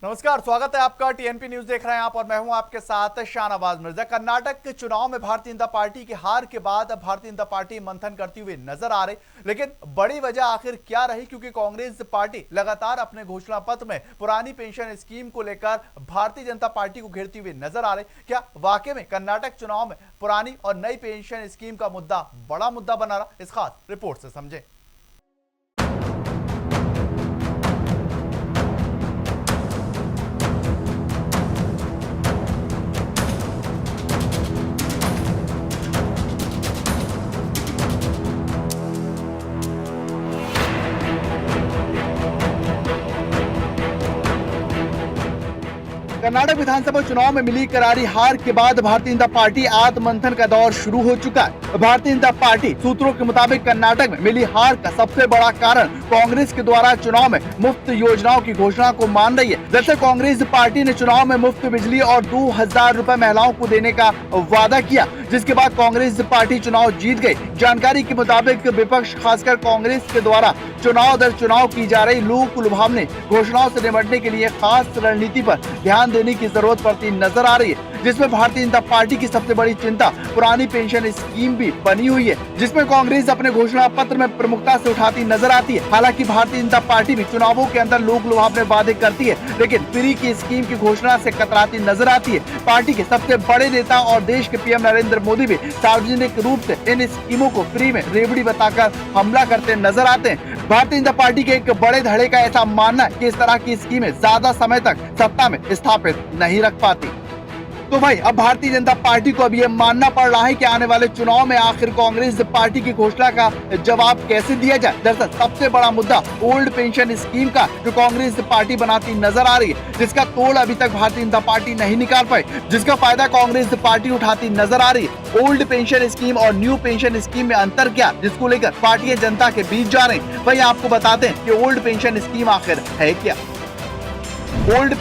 नमस्कार, स्वागत है आपका। टीएनपी न्यूज देख रहे हैं आप और मैं हूं आपके साथ शाहनवाज मिर्जा। कर्नाटक के चुनाव में भारतीय जनता पार्टी की हार के बाद अब भारतीय जनता पार्टी मंथन करती हुई नजर आ रही, लेकिन बड़ी वजह आखिर क्या रही? क्योंकि कांग्रेस पार्टी लगातार अपने घोषणा पत्र में पुरानी पेंशन स्कीम को लेकर भारतीय जनता पार्टी को घेरती हुई नजर आ रही। क्या वाकई में कर्नाटक चुनाव में पुरानी और नई पेंशन स्कीम का मुद्दा बड़ा मुद्दा बना रहा? इस खास रिपोर्ट से समझें। कर्नाटक विधानसभा चुनाव में मिली करारी हार के बाद भारतीय जनता पार्टी आत्ममंथन का दौर शुरू हो चुका है। भारतीय जनता पार्टी सूत्रों के मुताबिक कर्नाटक में मिली हार का सबसे बड़ा कारण कांग्रेस के द्वारा चुनाव में मुफ्त योजनाओं की घोषणा को मान रही है। जैसे कांग्रेस पार्टी ने चुनाव में मुफ्त बिजली और 2000 रुपए महिलाओं को देने का वादा किया, जिसके बाद कांग्रेस पार्टी चुनाव जीत गई। जानकारी के मुताबिक विपक्ष खासकर कांग्रेस के द्वारा चुनाव दर चुनाव की जा रही लोक लुभावनी घोषणाओं से निपटने के लिए खास रणनीति पर ध्यान देने की जरूरत पड़ती नजर आ रही है, जिसमें भारतीय जनता पार्टी की सबसे बड़ी चिंता पुरानी पेंशन स्कीम भी बनी हुई है, जिसमें कांग्रेस अपने घोषणा पत्र में प्रमुखता से उठाती नजर आती है। हालांकि भारतीय जनता पार्टी भी चुनावों के अंदर लोक लुभावने वादे करती है, लेकिन फ्री की स्कीम की घोषणा से कतराती नजर आती है। पार्टी के सबसे बड़े नेता और देश के पीएम नरेंद्र मोदी भी सार्वजनिक रूप से इन स्कीमों को फ्री में रेवड़ी बताकर हमला करते नजर आते हैं। भारतीय जनता पार्टी के एक बड़े धड़े का ऐसा मानना है कि इस तरह की स्कीमें ज्यादा समय तक सत्ता में स्थापित नहीं रख पाती। तो भाई अब भारतीय जनता पार्टी को अब ये मानना पड़ रहा है कि आने वाले चुनाव में आखिर कांग्रेस पार्टी की घोषणा का जवाब कैसे दिया जाए। दरअसल सबसे बड़ा मुद्दा ओल्ड पेंशन स्कीम का जो कांग्रेस पार्टी बनाती नजर आ रही है, जिसका तोड़ अभी तक भारतीय जनता पार्टी नहीं निकाल पाई, जिसका फायदा कांग्रेस पार्टी उठाती नजर आ रही है। ओल्ड पेंशन स्कीम और न्यू पेंशन स्कीम में अंतर क्या, जिसको लेकर पार्टियां जनता के बीच जा रही है। वही आपको बताते हैं कि ओल्ड पेंशन स्कीम आखिर है क्या। ओल्ड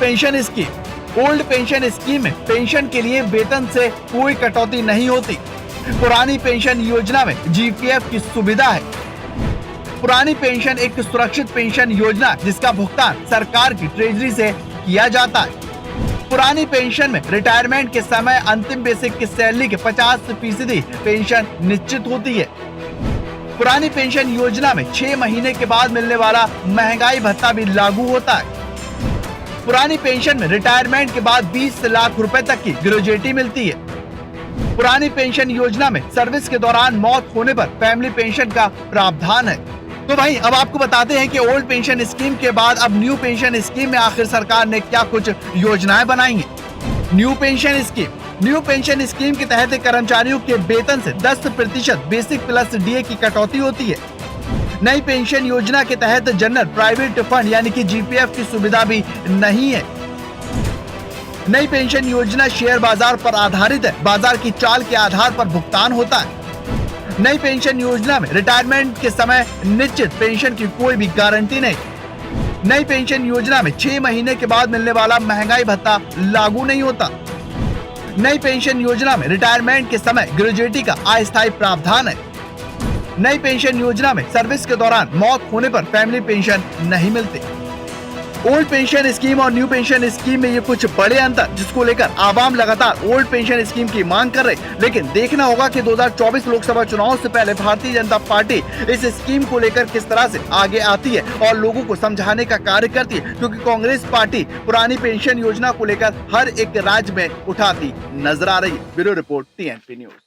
पेंशन स्कीम में पेंशन के लिए वेतन से कोई कटौती नहीं होती। पुरानी पेंशन योजना में जीपीएफ की सुविधा है। पुरानी पेंशन एक सुरक्षित पेंशन योजना जिसका भुगतान सरकार की ट्रेजरी से किया जाता है। पुरानी पेंशन में रिटायरमेंट के समय अंतिम बेसिक की सैलरी के 50% पेंशन निश्चित होती है। पुरानी पेंशन योजना में 6 महीने के बाद मिलने वाला महंगाई भत्ता भी लागू होता है। पुरानी पेंशन में रिटायरमेंट के बाद 20 लाख रुपए तक की ग्रेजुएटी मिलती है। पुरानी पेंशन योजना में सर्विस के दौरान मौत होने पर फैमिली पेंशन का प्रावधान है। तो भाई अब आपको बताते हैं कि ओल्ड पेंशन स्कीम के बाद अब न्यू पेंशन स्कीम में आखिर सरकार ने क्या कुछ योजनाएं बनाई हैं। न्यू पेंशन स्कीम के तहत कर्मचारियों के वेतन से 10% बेसिक प्लस डीए की कटौती होती है। नई पेंशन योजना के तहत जनरल प्राइवेट फंड यानी कि जीपीएफ की सुविधा भी नहीं है। नई पेंशन योजना शेयर बाजार पर आधारित है, बाजार की चाल के आधार पर भुगतान होता है। नई पेंशन योजना में रिटायरमेंट के समय निश्चित पेंशन की कोई भी गारंटी नहीं। नई पेंशन योजना में 6 महीने के बाद मिलने वाला महंगाई भत्ता लागू नहीं होता। नई पेंशन योजना में रिटायरमेंट के समय ग्रेजुएटी का अस्थायी प्रावधान है। नई पेंशन योजना में सर्विस के दौरान मौत होने पर फैमिली पेंशन नहीं मिलती। ओल्ड पेंशन स्कीम और न्यू पेंशन स्कीम में ये कुछ बड़े अंतर, जिसको लेकर आवाम लगातार ओल्ड पेंशन स्कीम की मांग कर रहे। लेकिन देखना होगा कि 2024 लोकसभा चुनाव से पहले भारतीय जनता पार्टी इस स्कीम को लेकर किस तरह से आगे आती है और लोगों को समझाने का कार्य करती है, क्योंकि कांग्रेस पार्टी पुरानी पेंशन योजना को लेकर हर एक राज्य में उठाती नजर आ रही है। Bureau report, TNP news.